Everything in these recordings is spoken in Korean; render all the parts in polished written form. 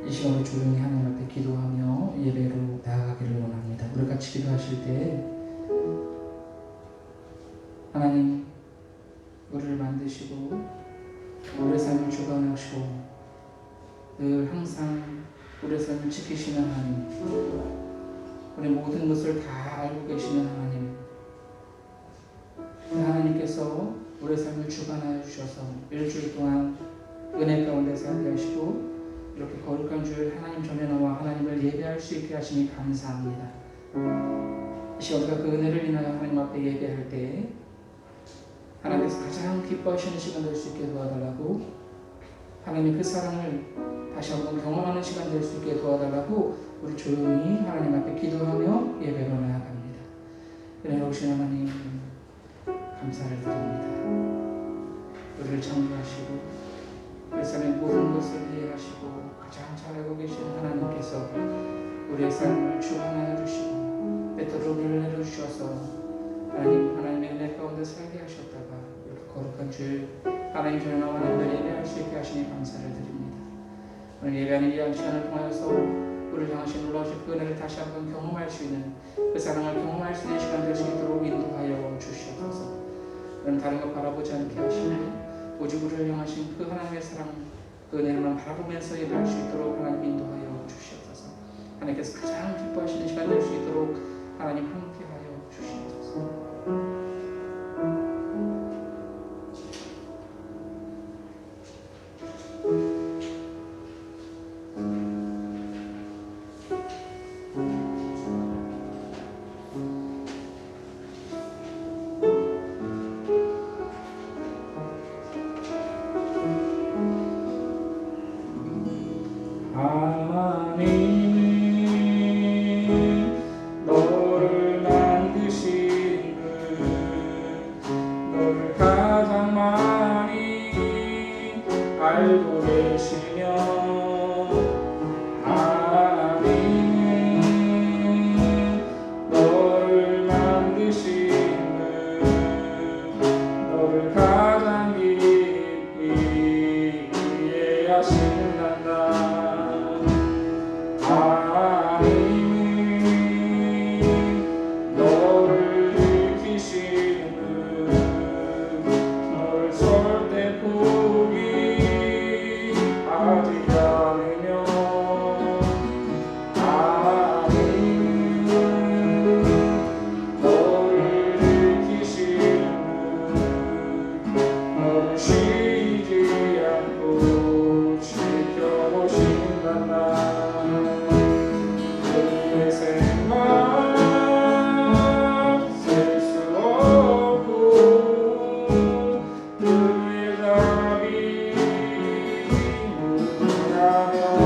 이 시간에 조용히 하나님 앞에 기도하며 예배로 나아가기를 원합니다. 우리 같이 기도하실 때 하나님 우리를 만드시고 우리의 삶을 주관하시고 늘 항상 우리의 삶을 지키시는 하나님, 우리 모든 것을 다 알고 계시는 하나님, 하나님께서 우리의 삶을 주관하여 주셔서 일주일 동안 은혜 가운데 살게 하시고 이렇게 거룩한 주일 하나님 전에 나와 하나님을 예배할 수 있게 하시니 감사합니다. 이 시간 우리가 그 은혜를 인하여 하나님 앞에 예배할 때 하나님께서 가장 기뻐하시는 시간 될 수 있게 도와달라고, 하나님 그 사랑을 다시 한번 경험하는 시간 될 수 있게 도와달라고 우리 조용히 하나님 앞에 기도하며 예배로 나아갑니다. 은혜로우신 하나님 감사를 드립니다. 우리를 창조하시고 우리 삶의 모든 것을 이해하시고 가장 잘 알고 계신 하나님께서 우리의 삶을 주관하여 주시고 때때로 우리를 내려주셔서 하나님의 은혜 가운데 살게 하셨다가 이렇게 거룩한 주일 하나님 전에 나와 하나님을 예배할 수 있게 하시니 감사를 드립니다. 오늘 예배하는 이 시간을 통하여서 우리를 향하신 놀라우신 그 은혜를 다시 한번 경험할 수 있는, 그 사랑을 경험할 수 있는 시간 될 수 있도록 인도하여 주시옵소서. 우리는 다른 것 바라보지 않게 하시고 오직 우리를 향하신 그 하나님의 사랑, 그 은혜만 바라보면서 예배할 수 있도록 하나님 인도하여 주시옵소서. 하나님께서 가장 기뻐하시는 시간 될 수 있도록 하나님 함께하여 주시옵소서. 알고 계시며 하나님은 너를 만드신 분, 너를 가장 깊이 이해하신단다. 하나님은 너를 지키시는 분, 너를 절대 포기 하지 않으며 하나님은 너를 지키시는 분, 너를 쉬지 않고 지켜보신단다. 그의 생각 셀 수 없고 그의 답이 무궁하며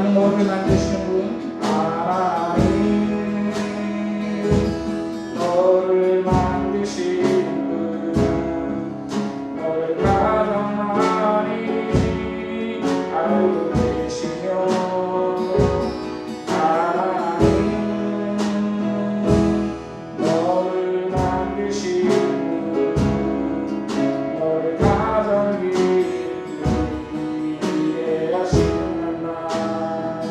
나는 너를 만드시는 분. 하나님 너를 만드신 분 너를 가장 많이 알고 계시며 하나님 너를 만드신 분 너를 가장 깊이 이해하시는 나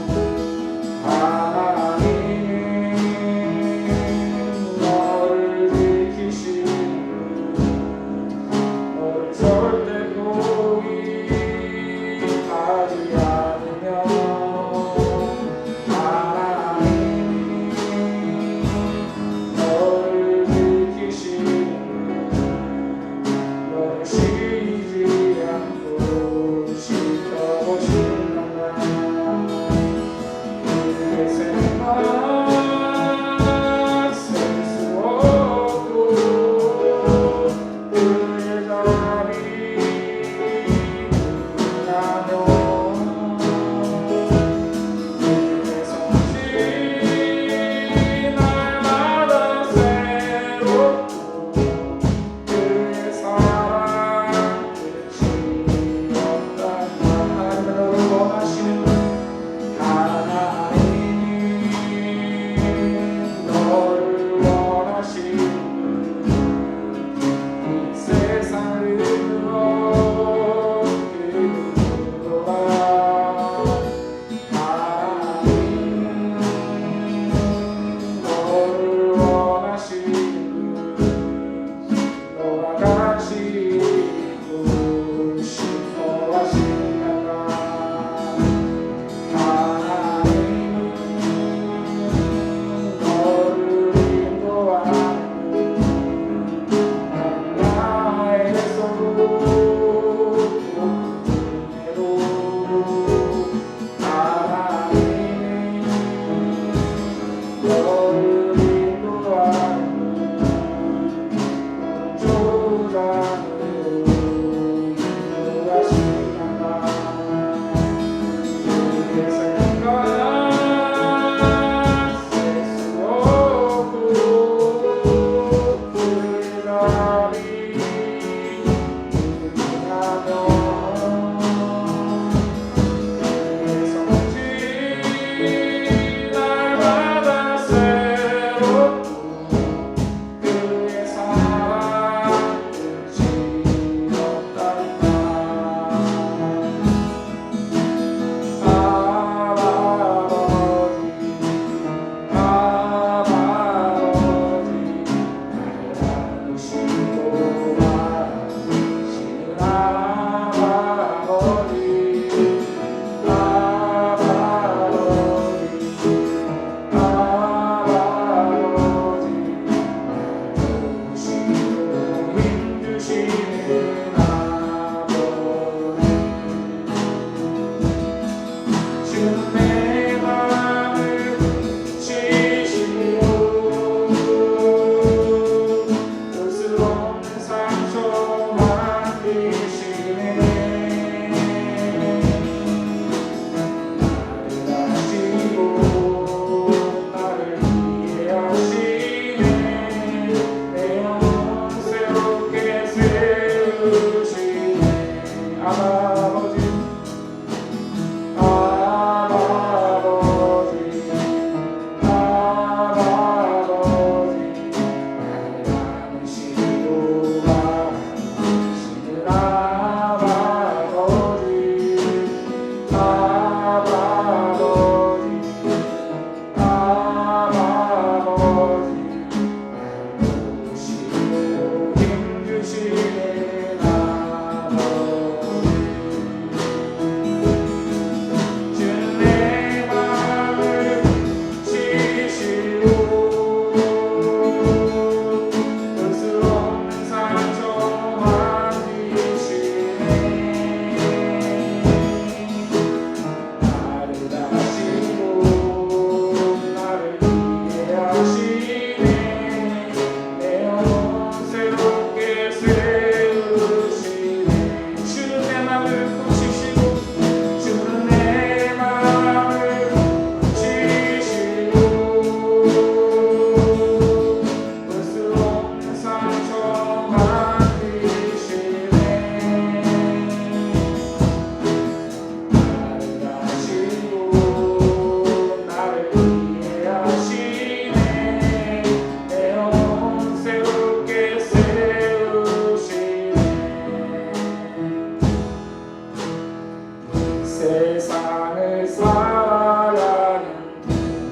세상을 살아가는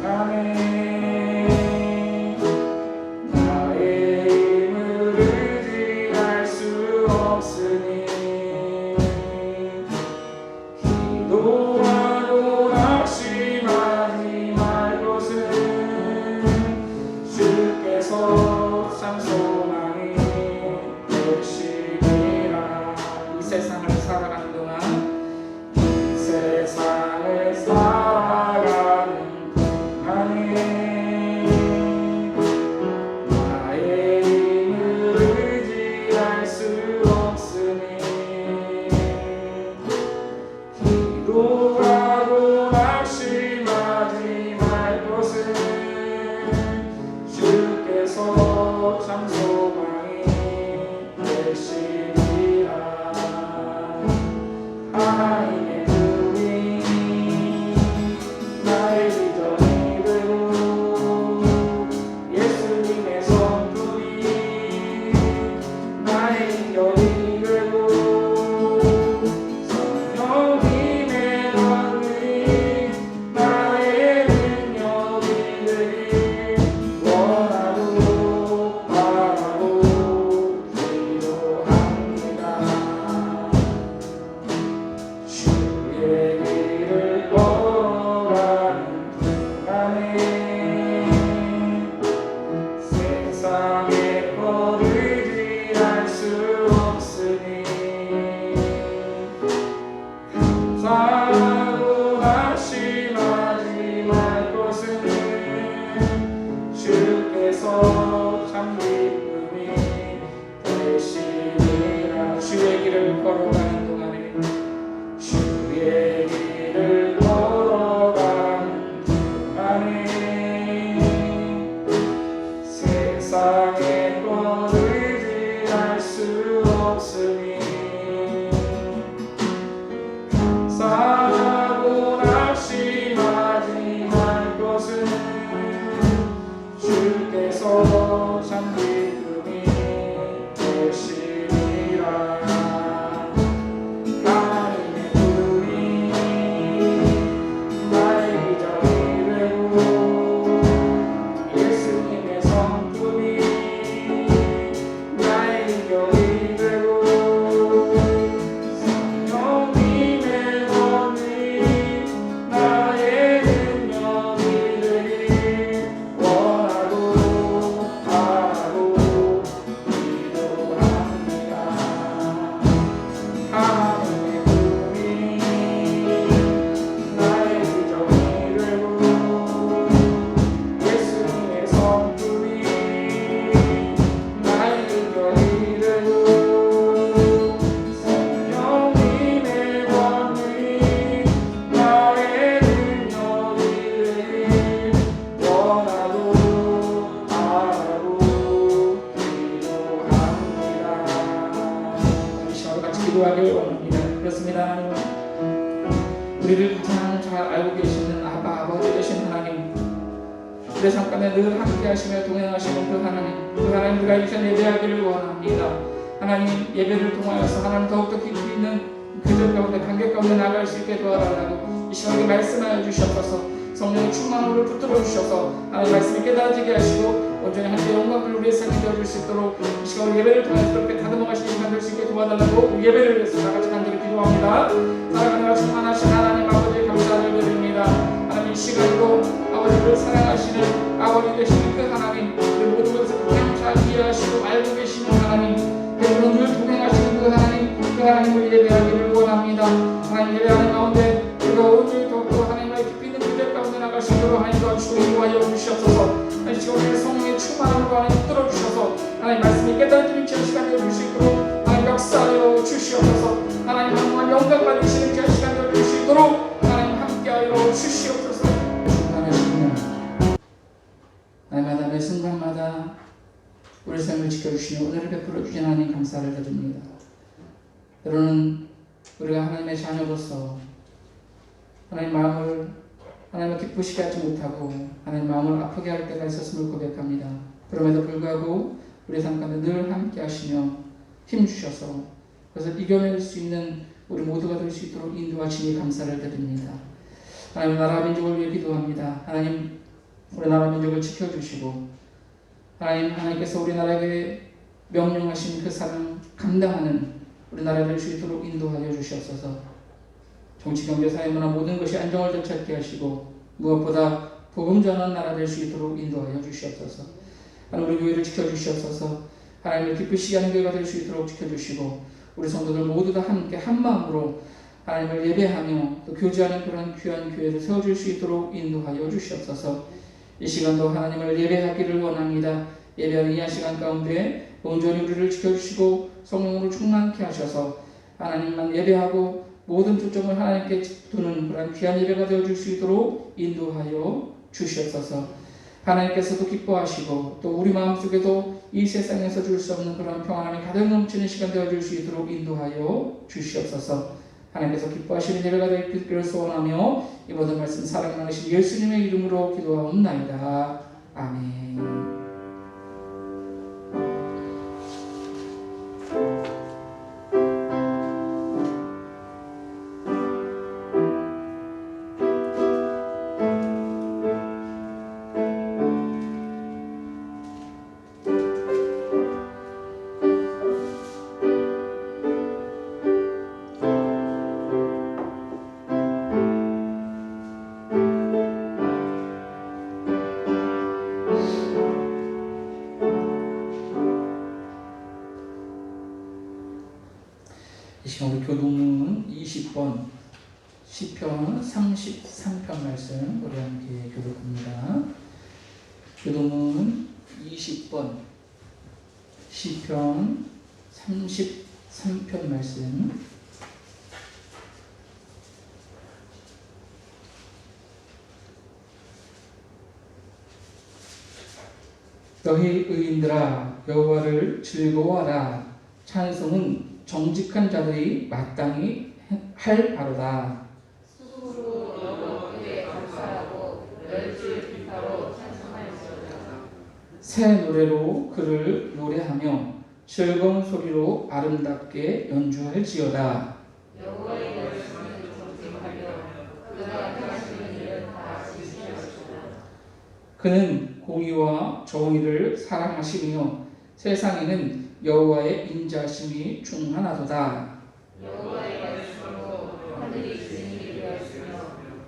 동안에 나의 힘을 의지할 수 없으니 기도하고 낙심하지 말 것은 주께서 참 소망이 되시리라. 이 세상을 살아가는 동안 세상을 살아가는 동안에 나의 힘을 의지할 수 없으니 기도하고 낙심하지 말 것은 주께서 참 소망이 되시리라. 하나님의 품이 나의 비전이 되고 예수님의 성품이 나의 인격이 되고 성령님의 권위 나의 능력이 되길 원하고 바라고 기도합니다. 주의 길을 걸어가는 동안에 세상의 것 의지할 수 없으니 감사하고 낙심하지 말 것은 주께서 참 기쁨이 되시리라. 주의 길을 걸어가는 동안에 주의 길을 걸어가는 동안에 세상의 것 의지할 수 없으니 감사하고 낙심하지 말 것은 주께서 참 기쁨이 되시리라. 하나님의 품이 나의 비전이 되고 예수님의 성품이 나의 인격이 되고 성령님의 권위 나의 능력이 되길 원하고 바라고 기도합니다. 하나님의 품이 나의 비전이 되고 예수님의 성품이 나의 인격이 되고 성령님의 권위 나의 능력이 되길 원하고 바라고 기도합니다. 이 시간 같이 기도하길 원합니다. 그렇습니다. 하나님, 우리를 가장 잘 알고 계시는 아버지 되신 하나님, 우리의 삶 가운데 늘 함께 하시며 동행하시는 그 하나님, 우리가 이 시간 예배하기를 원합니다. 하나님, 예배를 통하여서 하나님 더욱더 깊이 있는 그들 가운데 관계 가운데 나갈 수 있게 도와달라고 이 시간에 말씀하여 주시옵소서. 성령의 충만함을 붙들어 주셔서 하나님 말씀이 깨달아지게 하시고 온전히 하나님의 영광을 우리의 삶에 되어줄 수 있도록 이 시간 예배를 통해서 그렇게 다듬어가시는 시간 될 수 있게 도와달라고 예배를 위해서 다같이 간절히 기도합니다. 사랑하는 충만하신 하나님 아버지 감사를 드립니다. 하나님 이 시간도 아버지를 사랑하시는 아버지 되시는 그 하나님, 그 모든 것을 가장 잘 이해하시고 알고 계시는 하나님, 여러분 늘 동행하시는 그 하나님을 예배하기를 원합니다. 하나님 예배하는 가운데 우리가 오늘 더욱더 하나님과의 깊이 있는 그들 가운데 나갈 수 있도록 하나님 도와주시고 인도하여 주시옵소서. 하나님 지금 우리의 성령의 충만함으로 하나님 붙들어 주셔서 하나님 말씀이 깨달아지는 제 시간 되어줄 수 있도록 하나님 역사하여 주시옵소서. 하나님 한번 영광 받으시는 제 시간 되어줄 수 있도록 하나님 함께하여 주시옵소서. 충만하시구나. 날마다 매 순간마다 우리 삶을 지켜주시며 오늘을 베풀어 주신 하나님 감사를 드립니다. 때로는 우리가 하나님의 자녀로서 하나님 마음을 하나님을 기쁘시게 하지 못하고 하나님 마음을 아프게 할 때가 있었음을 고백합니다. 그럼에도 불구하고 우리 삶 가운데 늘 함께 하시며 힘주셔서 그것을 이겨낼 수 있는 우리 모두가 될 수 있도록 인도하시니 감사를 드립니다. 하나님, 나라 민족을 위해 기도합니다. 하나님, 우리 나라 민족을 지켜주시고 하나님, 하나님께서 우리나라에게 명령하신 그 사명 감당하는 우리나라 될 수 있도록 인도하여 주시옵소서. 정치, 경제, 사회, 문화 모든 것이 안정을 되찾게 하시고 무엇보다 복음 전하는 나라 될 수 있도록 인도하여 주시옵소서. 하나님, 우리 교회를 지켜주시옵소서. 하나님을 기쁘시게 하는 교회가 될 수 있도록 지켜주시고 우리 성도들 모두 다 함께 한 마음으로 하나님을 예배하며 또 교제하는 그런 귀한 교회를 세워줄 수 있도록 인도하여 주시옵소서. 이 시간도 하나님을 예배하기를 원합니다. 예배하는 이 시간 가운데 온전히 우리를 지켜주시고 성령으로 충만케 하셔서 하나님만 예배하고 모든 초점을 하나님께 두는 그런 귀한 예배가 되어줄 수 있도록 인도하여 주시옵소서. 하나님께서도 기뻐하시고 또 우리 마음속에도 이 세상에서 줄 수 없는 그런 평안함이 가득 넘치는 시간 되어줄 수 있도록 인도하여 주시옵소서. 하나님께서 기뻐하시는 예배가 되기를 소원하며 이 모든 말씀 사랑 나누신 예수님의 이름으로 기도하옵나이다. 아멘. 이 시간 우리 교독문 20번 시편 33편 말씀 우리 함께 교독합니다. 교독문 20번 시편 33편 말씀 너희 의인들아 여호와를 즐거워하라. 찬송은 정직한 자들이 마땅히 할 바로다. 스스로 여호와께 감사하고 멸치 비파로 찬송하였으나 새 노래로 그를 노래하며 즐거운 소리로 아름답게 연주할지어다. 여호와의 말씀을 정직하며 그가 행하시는 일은 다 진실하시다. 그는 공의와 정의를 사랑하시며 세상에는 여호와의 인자심이 충만하도다. 여호와의 말씀으로 하늘이 진리를 이루었으며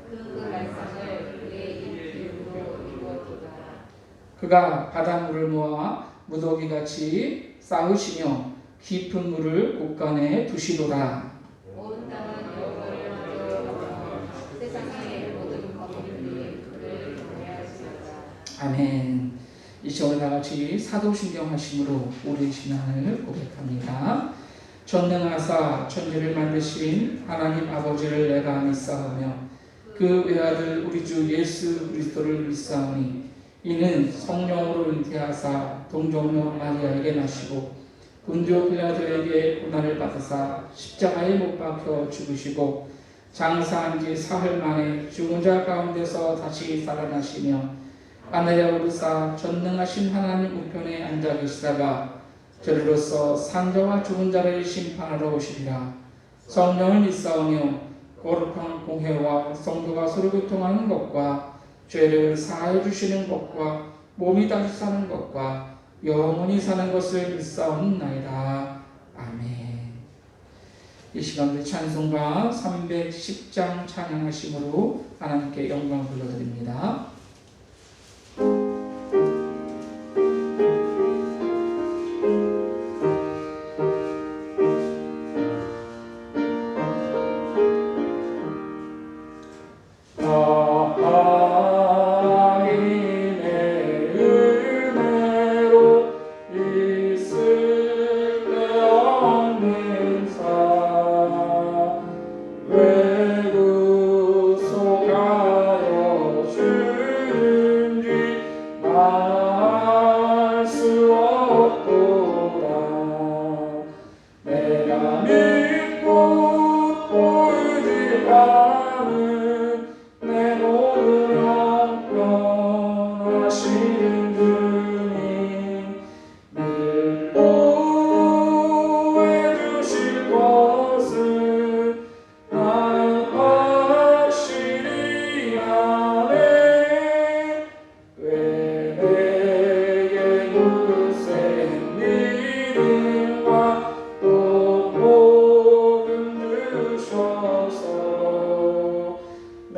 그 말씀을 그의 입으로 이루었도다. 그가 바닷물을 모아 무더기같이 쌓으시며 깊은 물을 곳간에 두시도다. 온 땅은 여호와를 두려워하며 세상의 모든 거민들이 그를 경외할지어다. 아멘. 이 시간에 다같이 사도신경 하심으로 우리의 신앙을 고백합니다. 전능하사 천지를 만드신 하나님 아버지를 내가 믿사오며 그 외아들 우리 주 예수 그리스도를 믿사오니 이는 성령으로 잉태하사 동정녀 마리아에게 나시고 본디오 빌라도에게 고난을 받으사 십자가에 못 박혀 죽으시고 장사한 지 사흘 만에 죽은 자 가운데서 다시 살아나시며 하늘에 오르사 전능하신 하나님 우편에 앉아 계시다가 저리로서 산자와 죽은 자를 심판하러 오시리라. 성령을 믿사오며 거룩한 공회와 성도가 서로 교통하는 것과 죄를 사하여 주시는 것과 몸이 다시 사는 것과 영원히 사는 것을 믿사옵나이다. 아멘. 이 시간에 찬송가 310장 찬양하심으로 하나님께 영광 불러드립니다. 외구 속하여 주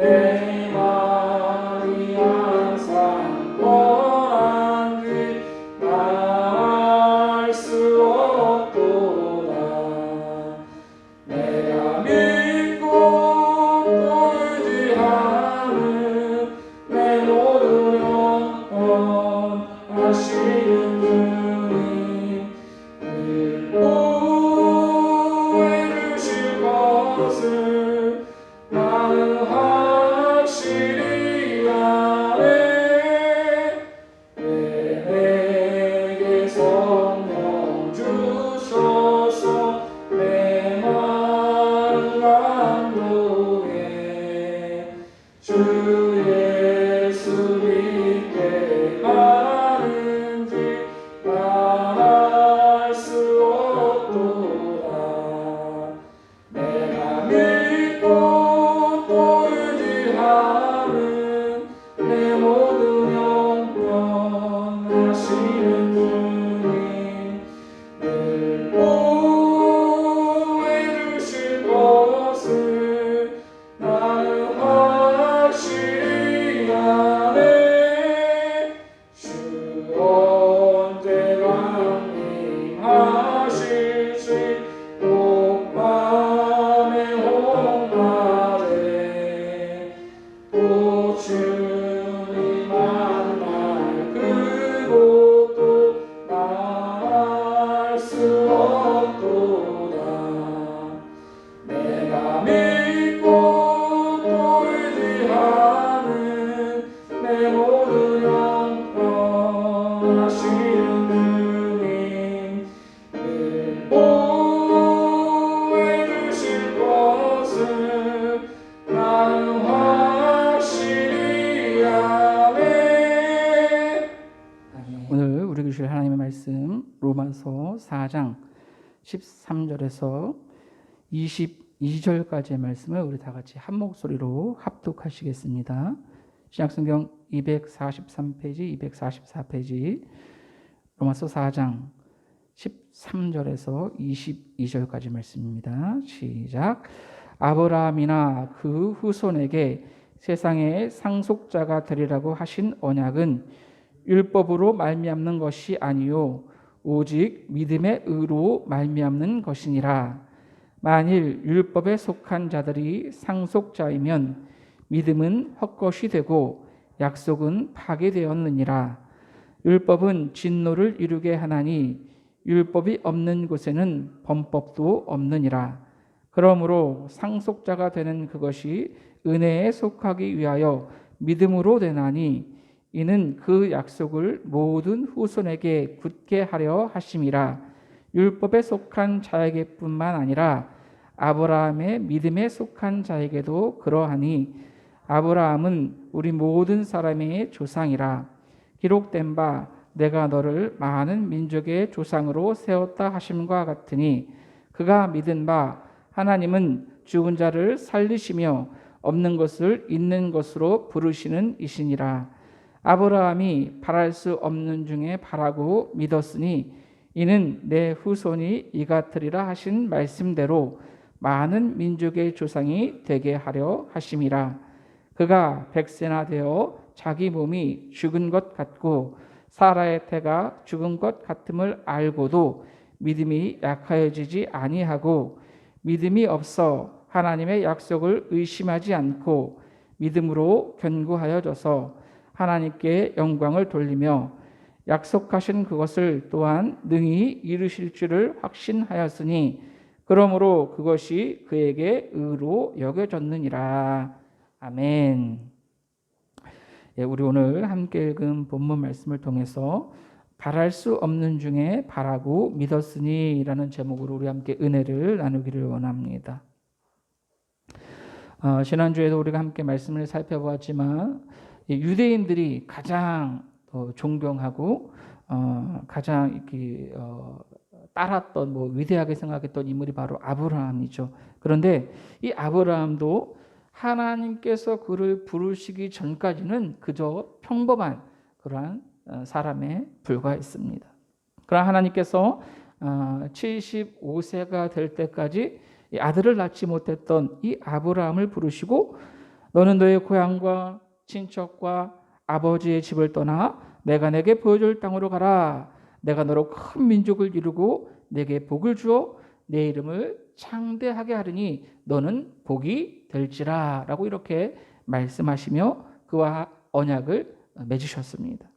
내 말이 항상 뻔한지 말할 수 없도다. 내가 믿고 또 의지하는 내 모든 영원 하시는 주님, 늘 보호해 주실 것을 나는 확실히 아네. 내게 성령 주셔서 내 마음 감동해. 주 예수 믿게 하는지 말할 수 없도다. 내가 믿고 또 의지하는 내 모든 영원 하시는 주님, 늘 보호해 주실 것을 나는 확실히 아네. 주 언제나 강림하실지 밤에 홍하네. 또 주님 만날 그곳도 말할 수 없도다. 내가 믿고 또 의지하는 내 모든 영원 하시는 주님, 늘 보호해 주실 것을 나는 확실히 아네. 오늘 우리 교실 하나님의 말씀 로마서 4장 13절에서 22절까지의 말씀을 우리 다 같이 한 목소리로 합독하시겠습니다. 신약성경 243페이지, 244페이지, 로마서 4장 13절에서 22절까지 말씀입니다. 시작. 아브라함이나 그 후손에게 세상의 상속자가 되리라고 하신 언약은 율법으로 말미암는 것이 아니요 오직 믿음의 의로 말미암는 것이니라. 만일 율법에 속한 자들이 상속자이면 믿음은 헛것이 되고 약속은 파괴되었느니라. 율법은 진노를 이루게 하나니 율법이 없는 곳에는 범법도 없느니라. 그러므로 상속자가 되는 그것이 은혜에 속하기 위하여 믿음으로 되나니 이는 그 약속을 모든 후손에게 굳게 하려 하심이라. 율법에 속한 자에게뿐만 아니라 아브라함의 믿음에 속한 자에게도 그러하니 아브라함은 우리 모든 사람의 조상이라. 기록된 바 내가 너를 많은 민족의 조상으로 세웠다 하심과 같으니 그가 믿은 바 하나님은 죽은 자를 살리시며 없는 것을 있는 것으로 부르시는 이시니라. 아브라함이 바랄 수 없는 중에 바라고 믿었으니 이는 내 후손이 이 같으리라 하신 말씀대로 많은 민족의 조상이 되게 하려 하심이라. 그가 100세나 되어 자기 몸이 죽은 것 같고 사라의 태가 죽은 것 같음을 알고도 믿음이 약하여지지 아니하고 믿음이 없어 하나님의 약속을 의심하지 않고 믿음으로 견고하여져서 하나님께 영광을 돌리며 약속하신 그것을 또한 능히 이루실 줄을 확신하였으니 그러므로 그것이 그에게 의로 여겨졌느니라. 아멘. 우리 오늘 함께 읽은 본문 말씀을 통해서 바랄 수 없는 중에 바라고 믿었으니 라는 제목으로 우리 함께 은혜를 나누기를 원합니다. 지난주에도 우리가 함께 말씀을 살펴보았지만 유대인들이 가장 존경하고 가장 이렇게 따랐던 위대하게 생각했던 인물이 바로 아브라함이죠. 그런데 이 아브라함도 하나님께서 그를 부르시기 전까지는 그저 평범한 그러한 사람에 불과했습니다. 그러나 하나님께서 75세가 될 때까지 아들을 낳지 못했던 이 아브라함을 부르시고 너는 너의 고향과 친척과 아버지의 집을 떠나 내가 내게 보여줄 땅으로 가라. 내가 너로 큰 민족을 이루고 내게 복을 주어 내 이름을 창대하게 하리니 너는 복이 될지라 라고 이렇게 말씀하시며 그와 언약을 맺으셨습니다.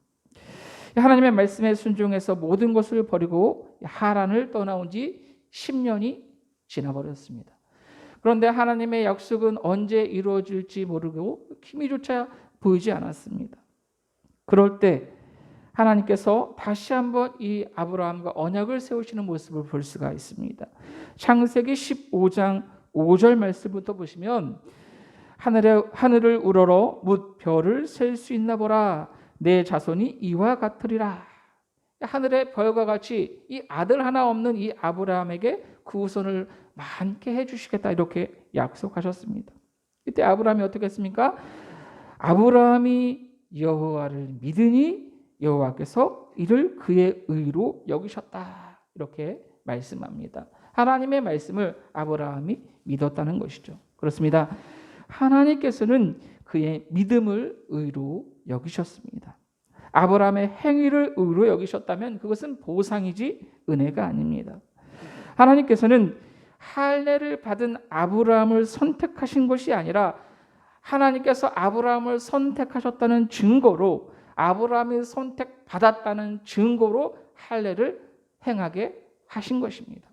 하나님의 말씀에 순종해서 모든 것을 버리고 하란을 떠나온 지 10년이 지나버렸습니다. 그런데 하나님의 약속은 언제 이루어질지 모르고 기미조차 보이지 않았습니다. 그럴 때 하나님께서 다시 한번 이 아브라함과 언약을 세우시는 모습을 볼 수가 있습니다. 창세기 15장 5절 말씀부터 보시면 하늘을 우러러 뭇 별을 셀 수 있나 보라. 내 자손이 이와 같으리라. 하늘의 별과 같이 이 아들 하나 없는 이 아브라함에게 그 후손을 많게 해주시겠다 이렇게 약속하셨습니다. 이때 아브라함이 어떻게 했습니까? 아브라함이 여호와를 믿으니 여호와께서 이를 그의 의로 여기셨다 이렇게 말씀합니다. 하나님의 말씀을 아브라함이 믿었다는 것이죠. 그렇습니다. 하나님께서는 그의 믿음을 의로 여기셨습니다. 아브라함의 행위를 의로 여기셨다면 그것은 보상이지 은혜가 아닙니다. 하나님께서는 할례를 받은 아브라함을 선택하신 것이 아니라 하나님께서 아브라함을 선택하셨다는 증거로 아브라함이 선택받았다는 증거로 할례를 행하게 하신 것입니다.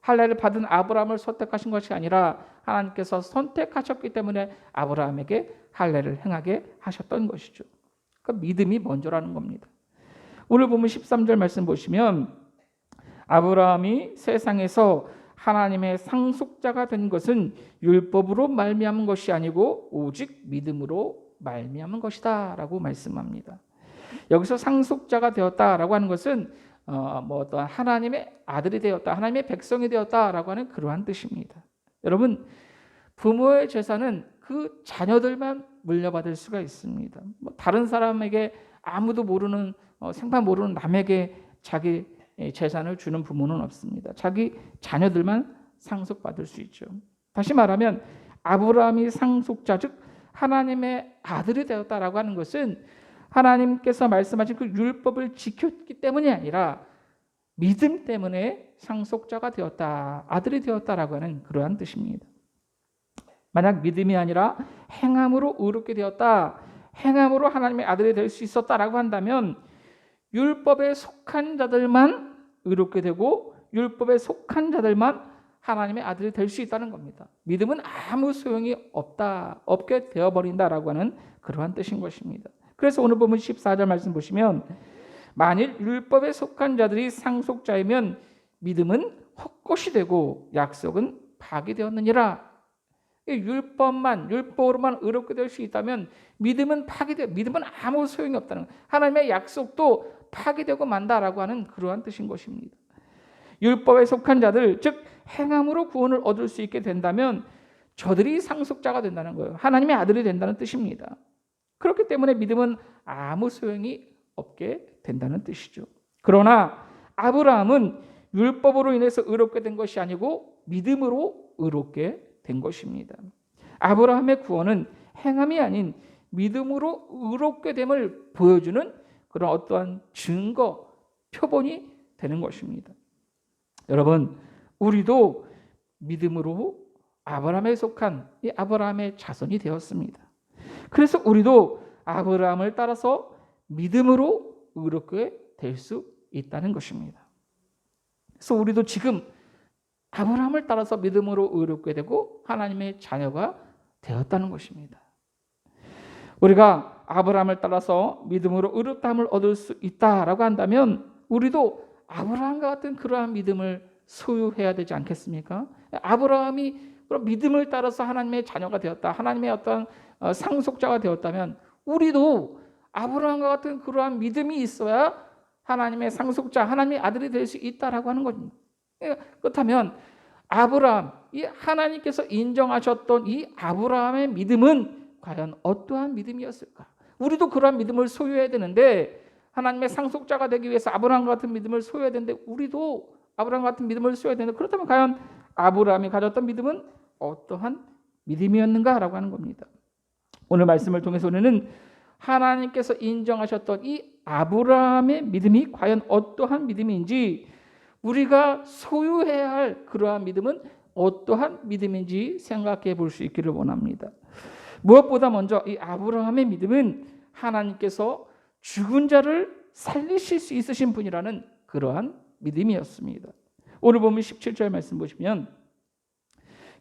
할례를 받은 아브라함을 선택하신 것이 아니라 하나님께서 선택하셨기 때문에 아브라함에게 할례를 행하게 하셨던 것이죠. 그러니까 믿음이 먼저라는 겁니다. 오늘 보면 13절 말씀 보시면 아브라함이 세상에서 하나님의 상속자가 된 것은 율법으로 말미암은 것이 아니고 오직 믿음으로 말미암은 것이다 라고 말씀합니다. 여기서 상속자가 되었다라고 하는 것은 어떤 하나님의 아들이 되었다, 하나님의 백성이 되었다라고 하는 그러한 뜻입니다. 여러분, 부모의 재산은 그 자녀들만 물려받을 수가 있습니다. 다른 사람에게 아무도 모르는 생판 모르는 남에게 자기 재산을 주는 부모는 없습니다. 자기 자녀들만 상속받을 수 있죠. 다시 말하면 아브라함이 상속자 즉 하나님의 아들이 되었다라고 하는 것은 하나님께서 말씀하신 그 율법을 지켰기 때문이 아니라 믿음 때문에 상속자가 되었다, 아들이 되었다라고 하는 그러한 뜻입니다. 만약 믿음이 아니라 행함으로 의롭게 되었다, 행함으로 하나님의 아들이 될 수 있었다라고 한다면 율법에 속한 자들만 의롭게 되고 율법에 속한 자들만 하나님의 아들이 될 수 있다는 겁니다. 믿음은 아무 소용이 없게 되어버린다라고 하는 그러한 뜻인 것입니다. 그래서 오늘 보면 14절 말씀 보시면 만일 율법에 속한 자들이 상속자이면 믿음은 헛것이 되고 약속은 파기되었느니라. 율법으로만 의롭게 될 수 있다면 믿음은 믿음은 아무 소용이 없다는 거예요. 하나님의 약속도 파기되고 만다라고 하는 그러한 뜻인 것입니다. 율법에 속한 자들 즉 행함으로 구원을 얻을 수 있게 된다면 저들이 상속자가 된다는 거예요. 하나님의 아들이 된다는 뜻입니다. 그렇기 때문에 믿음은 아무 소용이 없게 된다는 뜻이죠. 그러나 아브라함은 율법으로 인해서 의롭게 된 것이 아니고 믿음으로 의롭게 된 것입니다. 아브라함의 구원은 행함이 아닌 믿음으로 의롭게 됨을 보여주는 그런 어떠한 증거, 표본이 되는 것입니다. 여러분, 우리도 믿음으로 아브라함에 속한 이 아브라함의 자손이 되었습니다. 그래서 우리도 아브라함을 따라서 믿음으로 의롭게 될 수 있다는 것입니다. 그래서 우리도 지금 아브라함을 따라서 믿음으로 의롭게 되고 하나님의 자녀가 되었다는 것입니다. 우리가 아브라함을 따라서 믿음으로 의롭다함을 얻을 수 있다라고 한다면 우리도 아브라함과 같은 그러한 믿음을 소유해야 되지 않겠습니까? 아브라함이 믿음을 따라서 하나님의 자녀가 되었다, 하나님의 어떤 상속자가 되었다면 우리도 아브라함과 같은 그러한 믿음이 있어야 하나님의 상속자, 하나님의 아들이 될 수 있다라고 하는 겁니다. 그렇다면 아브라함, 이 하나님께서 인정하셨던 이 아브라함의 믿음은 과연 어떠한 믿음이었을까? 우리도 그러한 믿음을 소유해야 되는데 하나님의 상속자가 되기 위해서 아브라함과 같은 믿음을 소유해야 되는데 우리도 아브라함과 같은 믿음을 소유해야 되는데 그렇다면 과연 아브라함이 가졌던 믿음은 어떠한 믿음이었는가라고 하는 겁니다. 오늘 말씀을 통해서 우리는 하나님께서 인정하셨던 이 아브라함의 믿음이 과연 어떠한 믿음인지, 우리가 소유해야 할 그러한 믿음은 어떠한 믿음인지 생각해 볼 수 있기를 원합니다. 무엇보다 먼저 이 아브라함의 믿음은 하나님께서 죽은 자를 살리실 수 있으신 분이라는 그러한 믿음이었습니다. 오늘 보면 17절 말씀 보시면,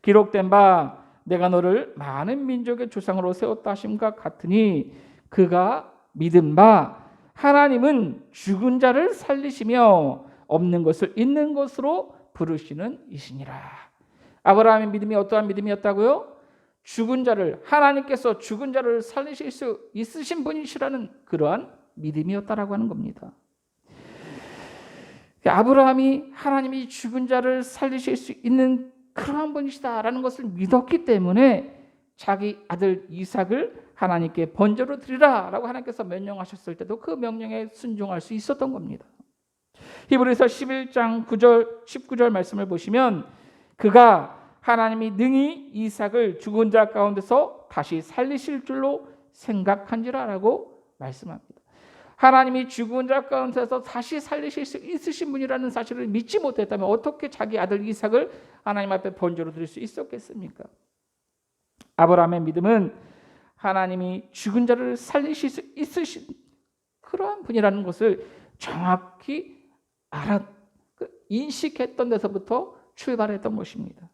기록된 바 내가 너를 많은 민족의 조상으로 세웠다 하심과 같으니 그가 믿은 바 하나님은 죽은 자를 살리시며 없는 것을 있는 것으로 부르시는 이시니라. 아브라함의 믿음이 어떠한 믿음이었다고요? 죽은 자를, 하나님께서 죽은 자를 살리실 수 있으신 분이시라는 그러한 믿음이었다라고 하는 겁니다. 아브라함이 하나님이 죽은 자를 살리실 수 있는 그러한 분이시다라는 것을 믿었기 때문에 자기 아들 이삭을 하나님께 번제로 드리라라고 하나님께서 명령하셨을 때도 그 명령에 순종할 수 있었던 겁니다. 히브리서 11장 9절 19절 말씀을 보시면, 그가 하나님이 능히 이삭을 죽은 자 가운데서 다시 살리실 줄로 생각한지라라고 말씀합니다. 하나님이 죽은 자 가운데서 다시 살리실 수 있으신 분이라는 사실을 믿지 못했다면 어떻게 자기 아들 이삭을 하나님 앞에 번제로 드릴 수 있었겠습니까? 아브라함의 믿음은 하나님이 죽은 자를 살리실 수 있으신 그러한 분이라는 것을 정확히 인식했던 데서부터 출발했던 것입니다.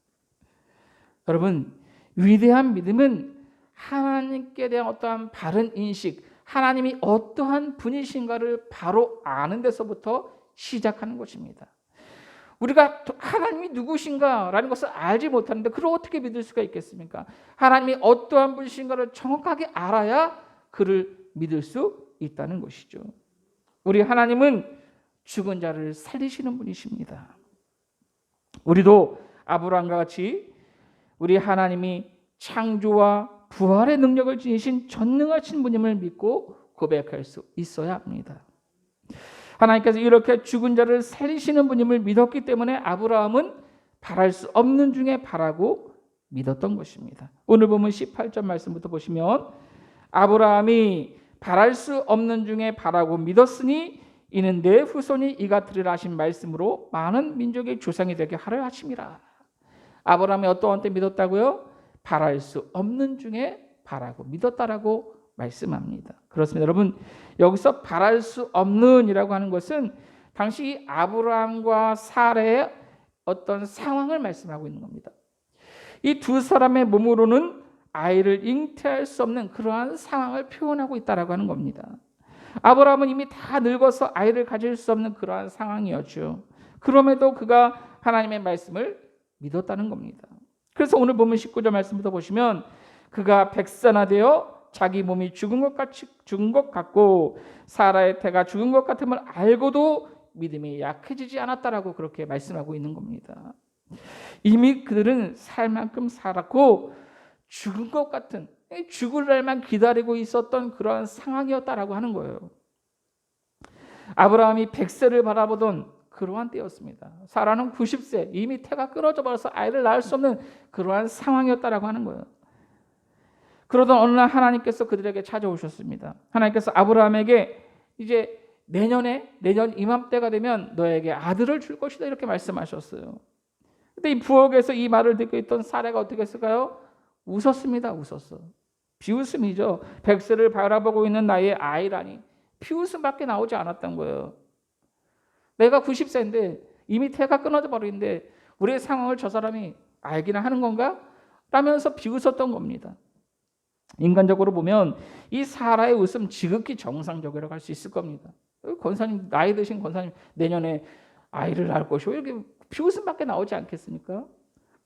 여러분, 위대한 믿음은 하나님께 대한 어떠한 바른 인식, 하나님이 어떠한 분이신가를 바로 아는 데서부터 시작하는 것입니다. 우리가 하나님이 누구신가라는 것을 알지 못하는데 그걸 어떻게 믿을 수가 있겠습니까? 하나님이 어떠한 분이신가를 정확하게 알아야 그를 믿을 수 있다는 것이죠. 우리 하나님은 죽은 자를 살리시는 분이십니다. 우리도 아브라함과 같이 우리 하나님이 창조와 부활의 능력을 지니신 전능하신 분임을 믿고 고백할 수 있어야 합니다. 하나님께서 이렇게 죽은 자를 살리시는 분임을 믿었기 때문에 아브라함은 바랄 수 없는 중에 바라고 믿었던 것입니다. 오늘 보면 18절 말씀부터 보시면, 아브라함이 바랄 수 없는 중에 바라고 믿었으니 이는 내 후손이 이가 들으라 하신 말씀으로 많은 민족의 조상이 되게 하려 하심이라. 아브라함이 어떠한 때 믿었다고요? 바랄 수 없는 중에 바라고 믿었다라고 말씀합니다. 그렇습니다. 여러분, 여기서 바랄 수 없는이라고 하는 것은 당시 아브라함과 사라의 어떤 상황을 말씀하고 있는 겁니다. 이 두 사람의 몸으로는 아이를 잉태할 수 없는 그러한 상황을 표현하고 있다라고 하는 겁니다. 아브라함은 이미 다 늙어서 아이를 가질 수 없는 그러한 상황이었죠. 그럼에도 그가 하나님의 말씀을 믿었다는 겁니다. 그래서 오늘 보면 19절 말씀부터 보시면, 그가 백산화되어 자기 몸이 죽은 것 같고 사라의 태가 죽은 것 같음을 알고도 믿음이 약해지지 않았다라고 그렇게 말씀하고 있는 겁니다. 이미 그들은 살 만큼 살았고 죽은 것 같은, 죽을 날만 기다리고 있었던 그러한 상황이었다라고 하는 거예요. 아브라함이 100세를 바라보던 그러한 때였습니다. 사라는 90세, 이미 태가 끊어져 버려서 아이를 낳을 수 없는 그러한 상황이었다라고 하는 거예요. 그러던 어느 날 하나님께서 그들에게 찾아오셨습니다. 하나님께서 아브라함에게 이제 내년 이맘때가 되면 너에게 아들을 줄 것이다 이렇게 말씀하셨어요. 근데 이 부엌에서 이 말을 듣고 있던 사라가 어떻게 했을까요? 웃었습니다. 웃었어. 비웃음이죠. 100세를 바라보고 있는 나의 아이라니. 비웃음밖에 나오지 않았던 거예요. 내가 90세인데 이미 태가 끊어져 버리는데 우리의 상황을 저 사람이 알기나 하는 건가? 라면서 비웃었던 겁니다. 인간적으로 보면 이 사라의 웃음 지극히 정상적이라고 할 수 있을 겁니다. 권사님, 나이 드신 권사님 내년에 아이를 낳을 것이고 이렇게 비웃음밖에 나오지 않겠습니까?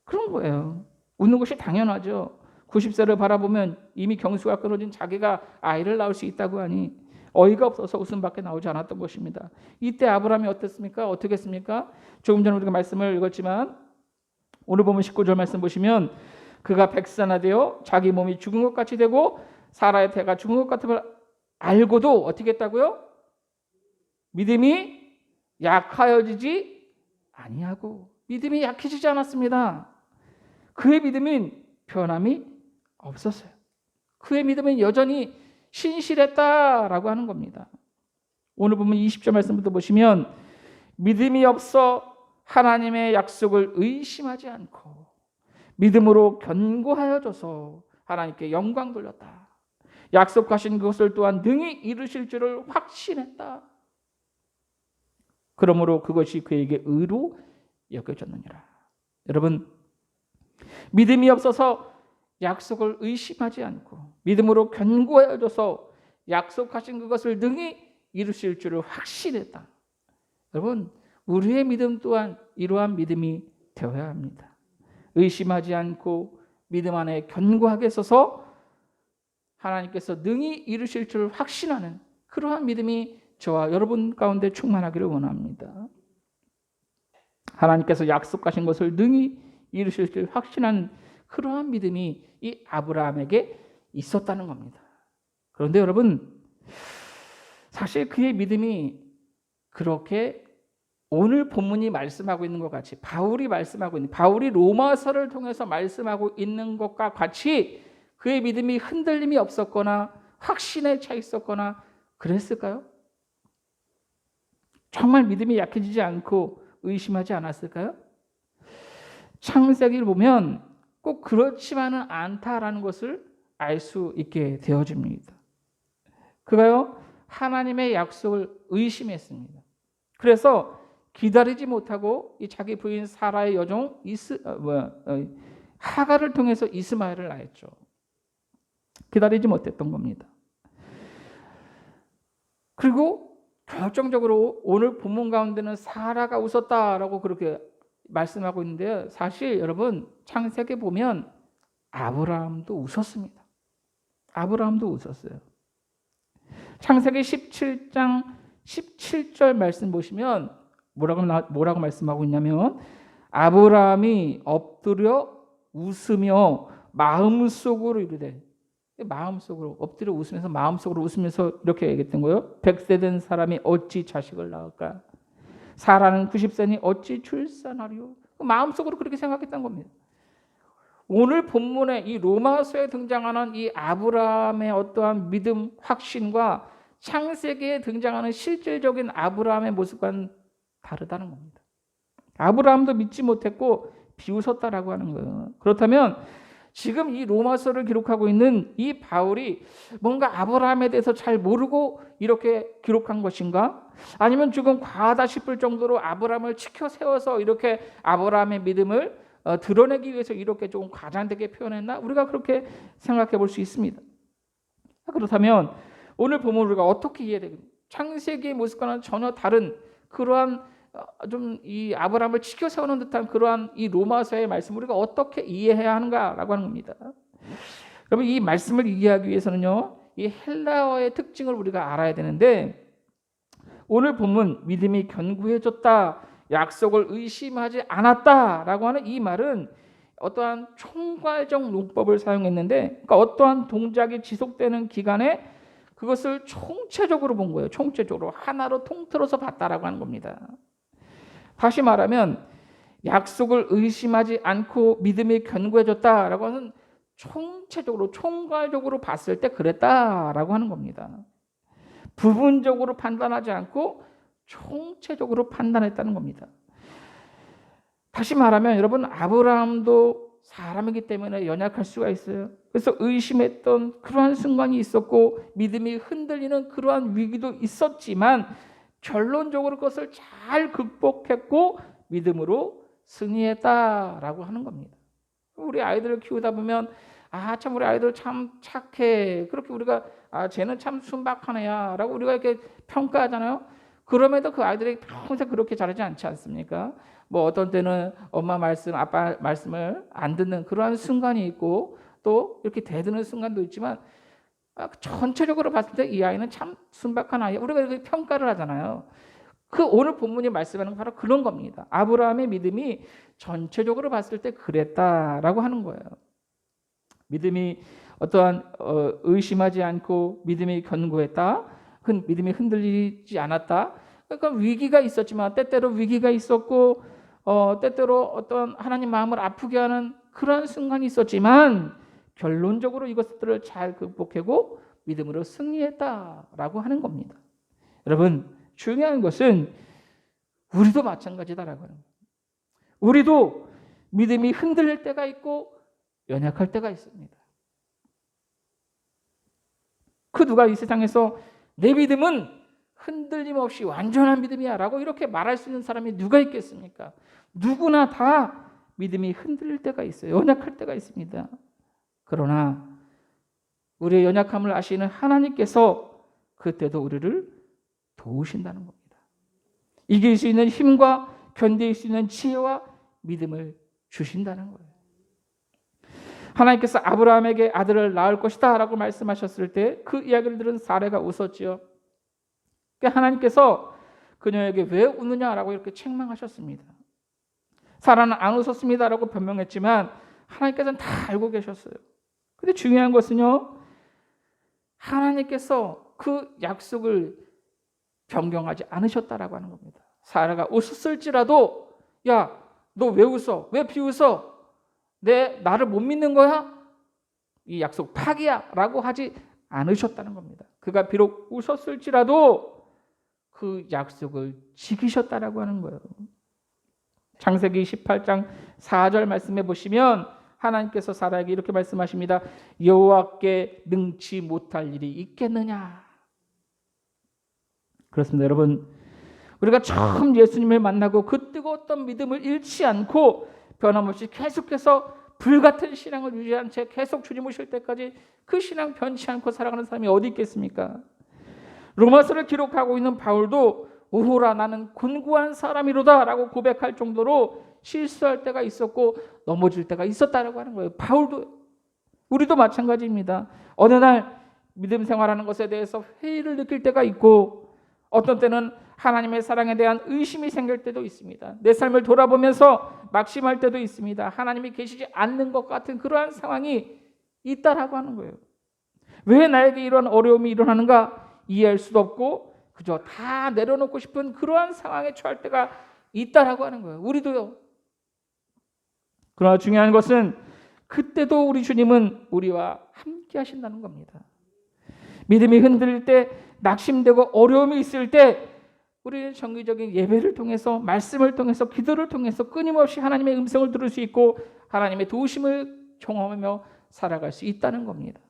그런 거예요. 웃는 것이 당연하죠. 90세를 바라보면 이미 경수가 끊어진 자기가 아이를 낳을 수 있다고 하니 어이가 없어서 웃음밖에 나오지 않았던 것입니다. 이때 아브라함이 어땠습니까? 어떻게 했습니까? 조금 전에 우리가 말씀을 읽었지만 오늘 보면 19절 말씀 보시면, 그가 백산화되어 자기 몸이 죽은 것 같이 되고 사라의 태가 죽은 것 같음을 알고도 어떻게 했다고요? 믿음이 약하여지지 아니하고, 믿음이 약해지지 않았습니다. 그의 믿음은 변함이 없었어요. 그의 믿음은 여전히 신실했다라고 하는 겁니다. 오늘 보면 20절 말씀부터 보시면 믿음이 없어 하나님의 약속을 의심하지 않고 믿음으로 견고하여져서 하나님께 영광 돌렸다. 약속하신 그것을 또한 능히 이루실 줄을 확신했다. 그러므로 그것이 그에게 의로 여겨졌느니라. 여러분, 믿음이 없어서 약속을 의심하지 않고 믿음으로 견고해져서 약속하신 그것을 능히 이루실 줄을 확신했다. 여러분, 우리의 믿음 또한 이러한 믿음이 되어야 합니다. 의심하지 않고 믿음 안에 견고하게 서서 하나님께서 능히 이루실 줄 확신하는 그러한 믿음이 저와 여러분 가운데 충만하기를 원합니다. 하나님께서 약속하신 것을 능히 이루실 줄 확신하는 그러한 믿음이 이 아브라함에게 있었다는 겁니다. 그런데 여러분, 사실 그의 믿음이 그렇게 오늘 본문이 말씀하고 있는 것 같이 바울이 로마서를 통해서 말씀하고 있는 것과 같이 그의 믿음이 흔들림이 없었거나 확신에 차 있었거나 그랬을까요? 정말 믿음이 약해지지 않고 의심하지 않았을까요? 창세기를 보면 꼭 그렇지만은 않다라는 것을 알 수 있게 되어집니다. 그가요, 하나님의 약속을 의심했습니다. 그래서 기다리지 못하고 이 자기 부인 사라의 여종 하갈을 통해서 이스마엘을 낳았죠. 기다리지 못했던 겁니다. 그리고 결정적으로 오늘 본문 가운데는 사라가 웃었다라고 그렇게 말씀하고 있는데요. 사실 여러분, 창세기 보면 아브라함도 웃었습니다. 아브라함도 웃었어요. 창세기 17장 17절 말씀 보시면 뭐라고 말씀하고 있냐면 아브라함이 엎드려 웃으며 마음속으로 이르되, 마음속으로 엎드려 웃으면서 마음속으로 웃으면서 이렇게 얘기했던 거예요. 100세 된 사람이 어찌 자식을 낳을까? 사라는 90세니 어찌 출산하리요? 마음속으로 그렇게 생각했던 겁니다. 오늘 본문에 이 로마서에 등장하는 이 아브라함의 어떠한 믿음, 확신과 창세기에 등장하는 실질적인 아브라함의 모습과는 다르다는 겁니다. 아브라함도 믿지 못했고 비웃었다라고 하는 거예요. 그렇다면 지금 이 로마서를 기록하고 있는 이 바울이 뭔가 아브라함에 대해서 잘 모르고 이렇게 기록한 것인가? 아니면 조금 과하다 싶을 정도로 아브라함을 치켜 세워서 이렇게 아브라함의 믿음을 드러내기 위해서 이렇게 조금 과장되게 표현했나? 우리가 그렇게 생각해 볼 수 있습니다. 그렇다면 오늘 보면 우리가 어떻게 이해해야 되겠습니까? 창세기의 모습과는 전혀 다른 그러한 좀 이 아브라함을 치켜 세우는 듯한 그러한 이 로마서의 말씀 우리가 어떻게 이해해야 하는가라고 하는 겁니다. 여러분, 이 말씀을 이해하기 위해서는요, 이 헬라어의 특징을 우리가 알아야 되는데, 오늘 본문 믿음이 견고해졌다, 약속을 의심하지 않았다라고 하는 이 말은 어떠한 총괄적 용법을 사용했는데, 그러니까 어떠한 동작이 지속되는 기간에 그것을 총체적으로 본 거예요. 총체적으로 하나로 통틀어서 봤다라고 하는 겁니다. 다시 말하면 약속을 의심하지 않고 믿음이 견고해졌다라고 하는 총체적으로 총괄적으로 봤을 때 그랬다라고 하는 겁니다. 부분적으로 판단하지 않고 총체적으로 판단했다는 겁니다. 다시 말하면 여러분, 아브라함도 사람이기 때문에 연약할 수가 있어요. 그래서 의심했던 그러한 순간이 있었고 믿음이 흔들리는 그러한 위기도 있었지만 결론적으로 그것을 잘 극복했고 믿음으로 승리했다라고 하는 겁니다. 우리 아이들을 키우다 보면 참 우리 아이들 참 착해, 그렇게 우리가 쟤는 참 순박한 애야 라고 우리가 이렇게 평가하잖아요. 그럼에도 그 아이들이 평생 그렇게 잘하지 않지 않습니까? 뭐 어떤 때는 엄마 말씀, 아빠 말씀을 안 듣는 그러한 순간이 있고 또 이렇게 대드는 순간도 있지만 전체적으로 봤을 때 이 아이는 참 순박한 아이야, 우리가 이렇게 평가를 하잖아요. 그 오늘 본문이 말씀하는 건 바로 그런 겁니다. 아브라함의 믿음이 전체적으로 봤을 때 그랬다라고 하는 거예요. 믿음이 어떠한 의심하지 않고 믿음이 견고했다, 믿음이 흔들리지 않았다. 그러니까 위기가 있었지만 때때로 위기가 있었고 때때로 어떤 하나님 마음을 아프게 하는 그런 순간이 있었지만 결론적으로 이것들을 잘 극복하고 믿음으로 승리했다라고 하는 겁니다. 여러분, 중요한 것은 우리도 마찬가지다라고 하는 거예요. 우리도 믿음이 흔들릴 때가 있고 연약할 때가 있습니다. 그 누가 이 세상에서 내 믿음은 흔들림 없이 완전한 믿음이야 라고 이렇게 말할 수 있는 사람이 누가 있겠습니까? 누구나 다 믿음이 흔들릴 때가 있어요. 연약할 때가 있습니다. 그러나 우리의 연약함을 아시는 하나님께서 그때도 우리를 도우신다는 겁니다. 이길 수 있는 힘과 견딜 수 있는 지혜와 믿음을 주신다는 거예요. 하나님께서 아브라함에게 아들을 낳을 것이다 라고 말씀하셨을 때 그 이야기를 들은 사레가 웃었지요. 하나님께서 그녀에게 왜 웃느냐라고 이렇게 책망하셨습니다. 사라는 안 웃었습니다라고 변명했지만 하나님께서는 다 알고 계셨어요. 근데 중요한 것은요, 하나님께서 그 약속을 변경하지 않으셨다라고 하는 겁니다. 사라가 웃었을지라도 야, 너 왜 웃어? 왜 비웃어? 나를 못 믿는 거야? 이 약속 파기야 라고 하지 않으셨다는 겁니다. 그가 비록 웃었을지라도 그 약속을 지키셨다라고 하는 거예요. 창세기 18장 4절 말씀해 보시면 하나님께서 사라에게 이렇게 말씀하십니다. 여호와께 능치 못할 일이 있겠느냐. 그렇습니다. 여러분, 우리가 처음 예수님을 만나고 그 뜨거웠던 믿음을 잃지 않고 변함없이 계속해서 불같은 신앙을 유지한 채 계속 주님 오실 때까지 그 신앙 변치 않고 살아가는 사람이 어디 있겠습니까? 로마서를 기록하고 있는 바울도 오호라 나는 곤고한 사람이로다 라고 고백할 정도로 실수할 때가 있었고 넘어질 때가 있었다라고 하는 거예요. 바울도, 우리도 마찬가지입니다. 어느 날 믿음 생활하는 것에 대해서 회의를 느낄 때가 있고 어떤 때는 하나님의 사랑에 대한 의심이 생길 때도 있습니다. 내 삶을 돌아보면서 막심할 때도 있습니다. 하나님이 계시지 않는 것 같은 그러한 상황이 있다라고 하는 거예요. 왜 나에게 이런 어려움이 일어나는가 이해할 수도 없고 그저 다 내려놓고 싶은 그러한 상황에 처할 때가 있다라고 하는 거예요. 우리도요. 그러나 중요한 것은 그때도 우리 주님은 우리와 함께 하신다는 겁니다. 믿음이 흔들릴 때, 낙심되고 어려움이 있을 때 우리는 정기적인 예배를 통해서, 말씀을 통해서, 기도를 통해서 끊임없이 하나님의 음성을 들을 수 있고 하나님의 도우심을 경험하며 살아갈 수 있다는 겁니다.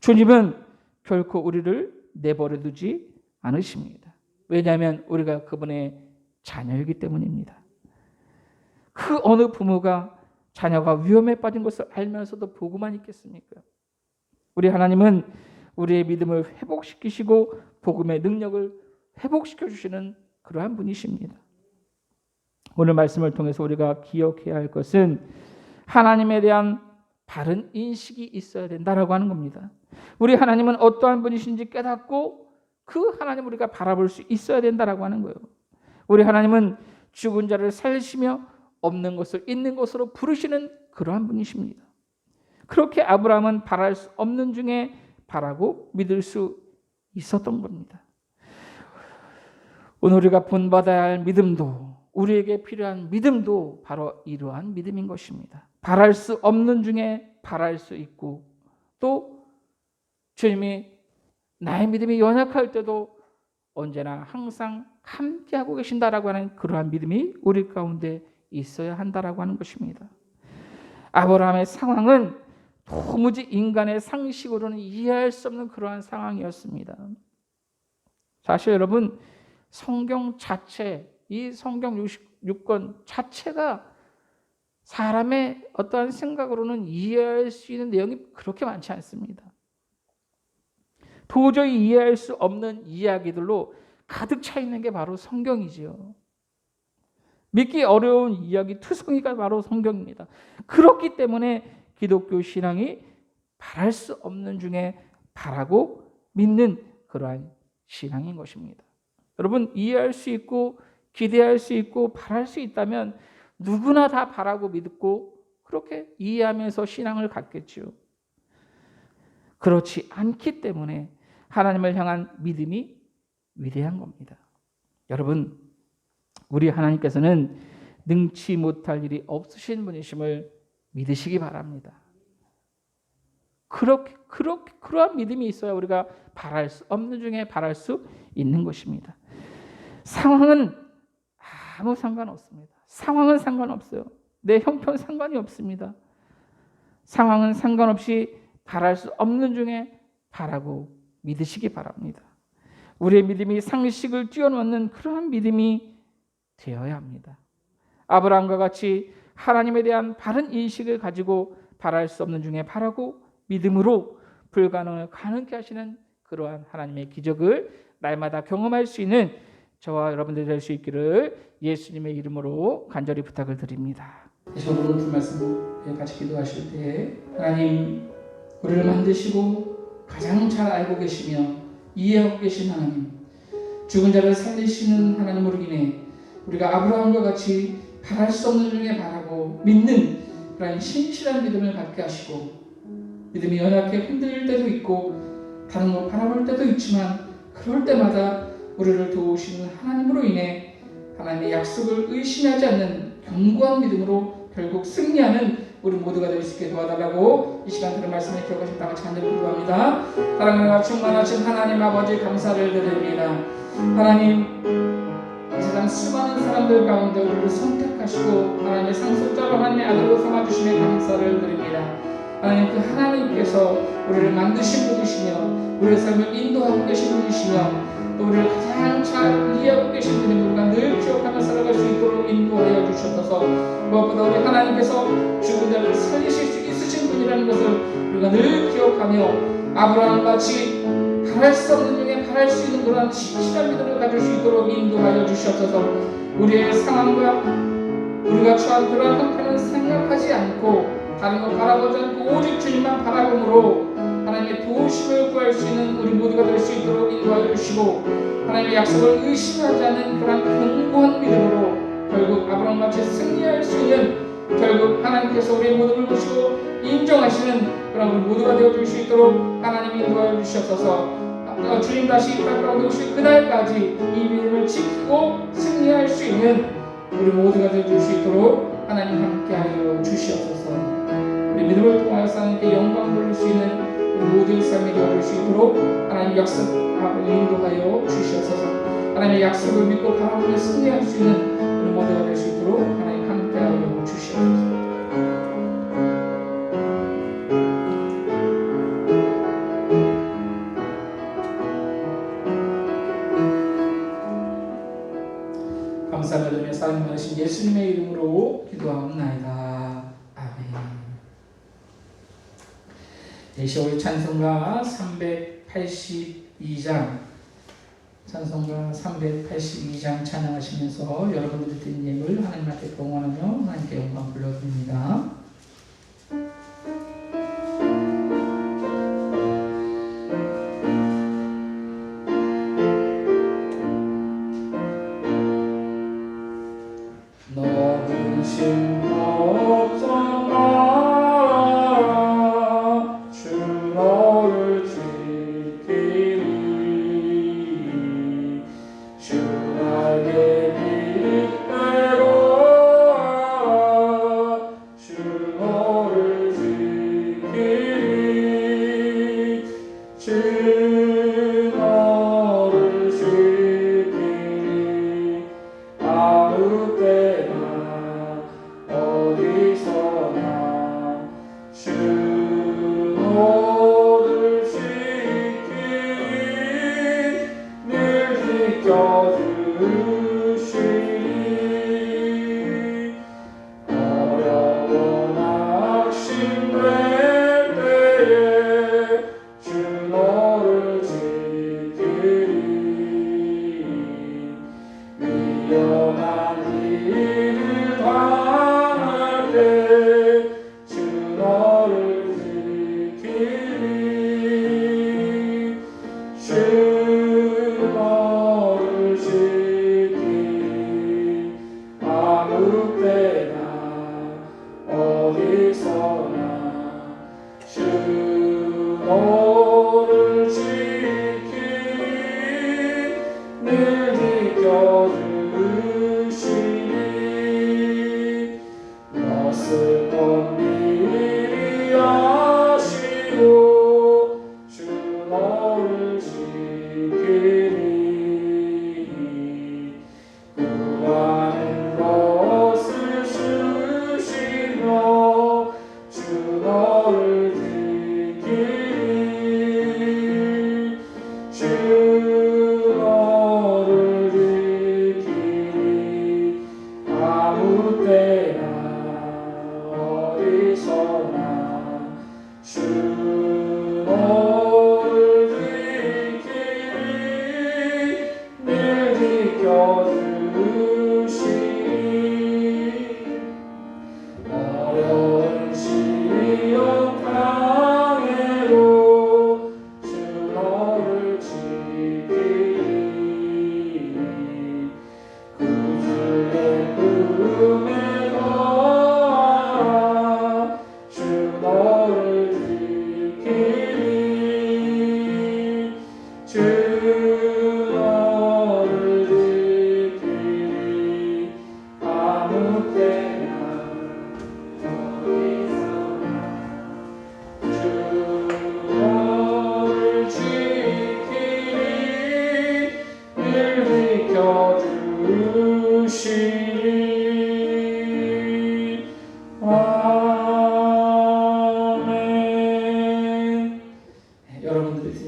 주님은 결코 우리를 내버려 두지 않으십니다. 왜냐하면 우리가 그분의 자녀이기 때문입니다. 그 어느 부모가 자녀가 위험에 빠진 것을 알면서도 보고만 있겠습니까? 우리 하나님은 우리의 믿음을 회복시키시고 복음의 능력을 회복시켜 주시는 그러한 분이십니다. 오늘 말씀을 통해서 우리가 기억해야 할 것은 하나님에 대한 바른 인식이 있어야 된다라고 하는 겁니다. 우리 하나님은 어떠한 분이신지 깨닫고 그 하나님 우리가 바라볼 수 있어야 된다라고 하는 거예요. 우리 하나님은 죽은 자를 살리시며 없는 것을 있는 것으로 부르시는 그러한 분이십니다. 그렇게 아브라함은 바랄 수 없는 중에 바라고 믿을 수 있었던 겁니다. 오늘 우리가 본받아야 할 믿음도, 우리에게 필요한 믿음도 바로 이러한 믿음인 것입니다. 바랄 수 없는 중에 바랄 수 있고 또 주님이 나의 믿음이 연약할 때도 언제나 항상 함께하고 계신다라고 하는 그러한 믿음이 우리 가운데 있어야 한다라고 하는 것입니다. 아브라함의 상황은 도무지 인간의 상식으로는 이해할 수 없는 그러한 상황이었습니다. 사실 여러분, 성경 자체, 이 성경 66권 자체가 사람의 어떠한 생각으로는 이해할 수 있는 내용이 그렇게 많지 않습니다. 도저히 이해할 수 없는 이야기들로 가득 차 있는 게 바로 성경이지요. 믿기 어려운 이야기 투성이가 바로 성경입니다. 그렇기 때문에 기독교 신앙이 바랄 수 없는 중에 바라고 믿는 그러한 신앙인 것입니다. 여러분, 이해할 수 있고 기대할 수 있고 바랄 수 있다면 누구나 다 바라고 믿고 그렇게 이해하면서 신앙을 갖겠죠. 그렇지 않기 때문에 하나님을 향한 믿음이 위대한 겁니다. 여러분, 우리 하나님께서는 능치 못할 일이 없으신 분이심을 믿으시기 바랍니다. 그러한 믿음이 있어야 우리가 바랄 수 없는 중에 바랄 수 있는 것입니다. 상황은 아무 상관없습니다. 상황은 상관없어요. 내 형편 상관이 없습니다. 상황은 상관없이 바랄 수 없는 중에 바라고 믿으시기 바랍니다. 우리의 믿음이 상식을 뛰어넘는 그러한 믿음이 되어야 합니다. 아브라함과 같이 하나님에 대한 바른 인식을 가지고 바랄 수 없는 중에 바라고 믿음으로 불가능을 가능케 하시는 그러한 하나님의 기적을 날마다 경험할 수 있는 저와 여러분들이 될 수 있기를 예수님의 이름으로 간절히 부탁을 드립니다. 다시 오늘 그 말씀 같이 기도하실 때 하나님 우리를 만드시고 가장 잘 알고 계시며 이해하고 계신 하나님, 죽은 자를 살리시는 하나님으로 인해 우리가 아브라함과 같이 바랄 수 없는 중에 바라고 믿는 그런 신실한 믿음을 갖게 하시고, 믿음이 연약해 흔들릴 때도 있고 다른 걸 바라볼 때도 있지만 그럴 때마다 우리를 도우시는 하나님으로 인해 하나님의 약속을 의심하지 않는 견고한 믿음으로 결국 승리하는 우리 모두가 될 수 있게 도와달라고 이 시간 들은 말씀을 기억하셨다가 간절히 기도합니다. 사랑과 충만하신 하나님 아버지 감사를 드립니다. 하나님, 이 세상 수많은 사람들 가운데 우리를 선택하시고 하나님의 상속자로 하나님의 아들로 삼아주심에 감사를 드립니다. 하나님, 그 하나님께서 우리를 만드신 분이시며 우리의 삶을 인도하고 계신 분이시며 또 우리를 가장 잘 이해하고 계신 분인 우리가 늘 기억하며 살아갈 수 있도록 인도하여 주셔서, 무엇보다 우리 하나님께서 죽은 자를 살리실 수 있으신 분이라는 것을 우리가 늘 기억하며 아브라함같이 바랄 수 없는 중에 바랄 수 있는 그러한 신실한 믿음을 가질 수 있도록 인도하여 주셔서 우리의 상황과 우리가 처한 그러한 형편은 생각하지 않고 다른 것 바라보지 않고 오직 주님만 바라봄으로 하나님의 도우심을 구할 수 있는 우리 모두가 될 수 있도록 인도하여 주시고, 하나님의 약속을 의심하지 않는 그런 견고한 믿음으로 결국 아브라함같이 승리할 수 있는, 결국 하나님께서 우리의 모습을 보시고 인정하시는 그런 우리 모두가 되어줄 수 있도록 하나님 인도하여 주셔서 주님 다시 이 땅 가운데 오실 그날까지 이 믿음을 지키고 승리할 수 있는 우리 모두가 되어줄 수 있도록 하나님 함께하여 주시옵소서. 우리 믿음을 통하여서 하나님께 영광 돌릴 수 있는 우리 모두의 삶이 되어줄 수 있도록 하나님 약속하고 인도하여 주시옵소서. 하나님의 약속을 믿고 바라보며 승리할 수 있는 우리 모두가 될 수 있도록 하나님 함께하여 주시옵소서. 감사를 드리며 사랑이 많으신 예수님의 이름으로 기도하옵나이다. 아멘. 이 시간 우리 찬송가 382장 찬양하시면서 여러분들이 드린 예물 하나님 앞에 봉헌하며 하나님께 영광 불러드립니다. 너는 너를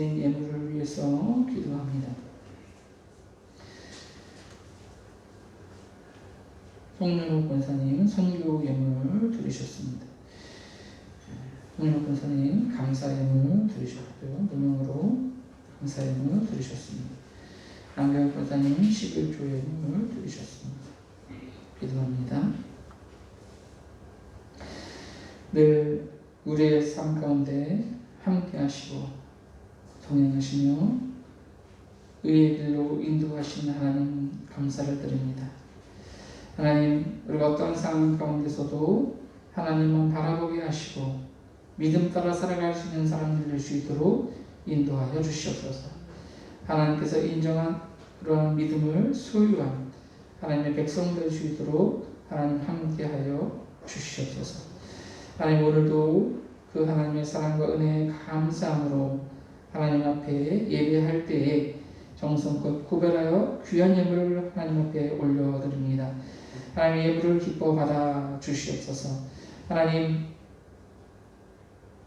드린 예물을 위해서 기도합니다. 송윤호 권사님 선교 예물 드리셨습니다. 송윤호 권사님 감사 예물 드리셨고요. 무명으로 감사 예물 드리셨습니다. 안경 권사님 11조 예물 드리셨습니다. 기도합니다. 늘 우리의 삶 가운데 함께 하시고 동행하시며 의의 길로 인도하시는 하나님 감사를 드립니다. 하나님, 우리가 어떤 상황 가운데서도 하나님만 바라보게 하시고 믿음 따라 살아갈 수 있는 사람들 될 수 있도록 인도하여 주시옵소서. 하나님께서 인정한 그러한 믿음을 소유한 하나님의 백성 될 수 있도록 하나님 함께하여 주시옵소서. 하나님, 오늘도 그 하나님의 사랑과 은혜에 감사함으로 하나님 앞에 예배할 때에 정성껏 구별하여 귀한 예물을 하나님 앞에 올려드립니다. 하나님, 예물을 기뻐 받아 주시옵소서. 하나님,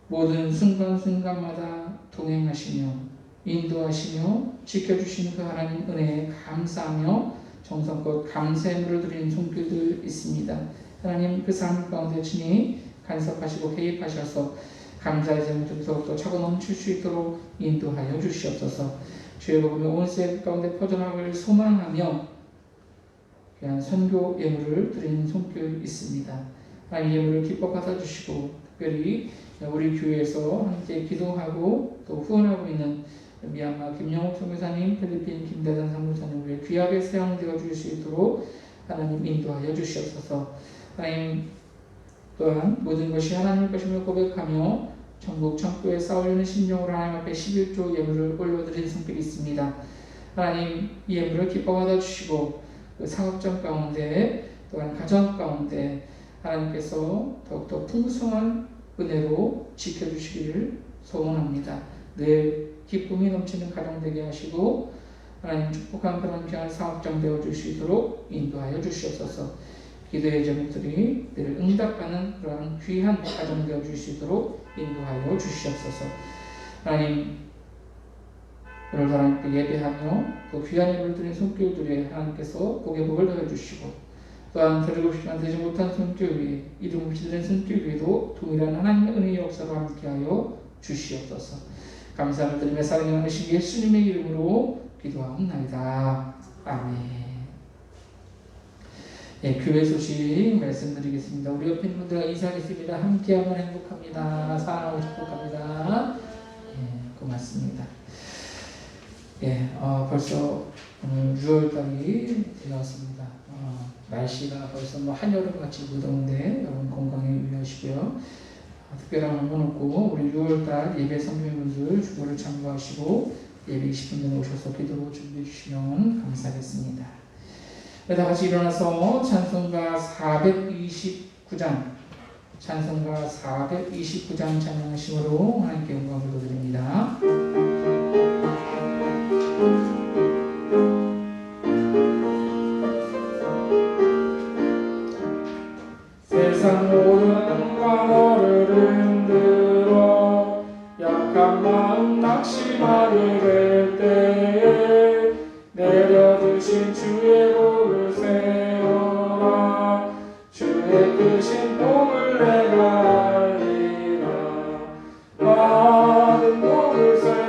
모든 순간순간마다 동행하시며 인도하시며 지켜주시는 그 하나님 은혜에 감사하며 정성껏 감사의 예물을 드리는 손길들 있습니다. 하나님, 그 삶 가운데 친히 간섭하시고 개입하셔서 감사의 제물들이 더욱더 차고 넘칠 수 있도록 인도하여 주시옵소서. 주의 복음이 온 세계 가운데 퍼져나가기를 소망하며 귀한 선교 예물을 드리는 손길 있습니다. 하나님, 예물을 기뻐 받아주시고 특별히 우리 교회에서 함께 기도하고 또 후원하고 있는 미얀마 김영욱 선교사님, 필리핀 김대단 선교사님을 귀하게 사용되어 줄 수 있도록 하나님 인도하여 주시옵소서. 하나님, 또한 모든 것이 하나님의 것임을 고백하며 천국 천국에 싸우려는 심정으로 하나님 앞에 11조 예물을 올려드린 성격이 있습니다. 하나님, 이 예물을 기뻐 받아주시고 그 사업장 가운데 또한 가정 가운데 하나님께서 더욱더 풍성한 은혜로 지켜주시기를 소원합니다. 늘 기쁨이 넘치는 가정 되게 하시고 하나님 축복한 그런 귀한 사업장 되어줄 수 있도록 인도하여 주시옵소서. 기도의 제목들이 늘 응답하는 그런 귀한 가정 되어줄 수 있도록 인도하여 주시옵소서. 하나님, 오늘도 하나님께 예배하며 또 귀한 예물을 드린 손길들에 하나님께서 복의 복을 더해주시고 또한 드리고 싶지만 되지 못한 손길 위에 이름 없이 드린 손길 위에도 동일한 하나님의 은혜의 역사로 함께하여 주시옵소서. 감사를 드리며 사랑이 많으신 예수님의 이름으로 기도하옵나이다. 아멘. 네, 교회 소식 말씀드리겠습니다. 우리 옆에 있는 분들과 인사하겠습니다. 함께하면 행복합니다. 사랑하고 축복합니다. 네, 고맙습니다. 예, 벌써 오늘 6월달이 되었습니다. 날씨가 벌써 한여름같이 무더운데 여러분 건강에 유의하시고요. 특별한 업무 없고 우리 6월달 예배 선배님들 주보를 참고하시고 예배 20분 전에 오셔서 기도 준비해 주시면 감사하겠습니다. 다 같이 일어나서 찬송가 429장 찬양하심으로 하나님께 영광을 돌려드립니다. 세상 모든 과거를 흔들어 약한 마음 낙심하게 될 때에 내려두신 주의 복을 세워라. 주의 크신 복을 내가 알리라. 받은 복을 세워라.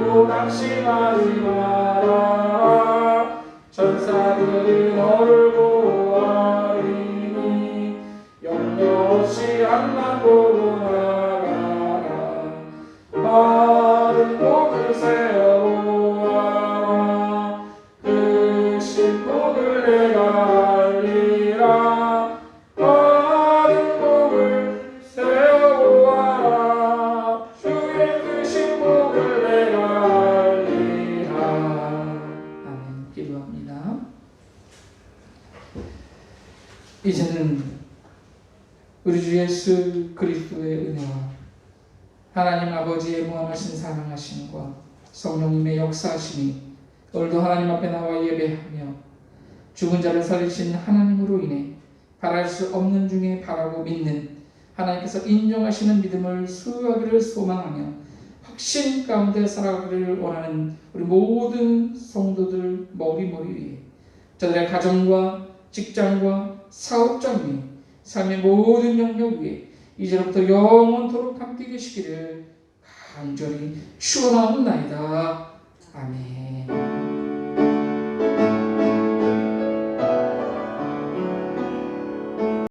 두려워 낙심하지 마라. 천사들이 너를 보호하리니 염려 없이 앞만 보고 나가라. 바른 복을 세워보아라. 그 신복을 내가 알리라. 바른 복을 세워보아라. 주의 그 신복을 내가 알리라. 아멘. 기도합니다. 이제는 우리 주 예수 그리스도의 은혜와 하나님 아버지의 무한하신 사랑하심과 성령님의 역사하심이 오늘도 하나님 앞에 나와 예배하며 죽은 자를 살리신 하나님으로 인해 바랄 수 없는 중에 바라고 믿는 하나님께서 인정하시는 믿음을 수여하기를 소망하며 확신 가운데 살아가기를 원하는 우리 모든 성도들 머리머리 위에 저들의 가정과 직장과 사업장 위에 삶의 모든 영역 위에 이제부터 영원토록 함께 계시기를 간절히 축원하옵나이다. 아멘.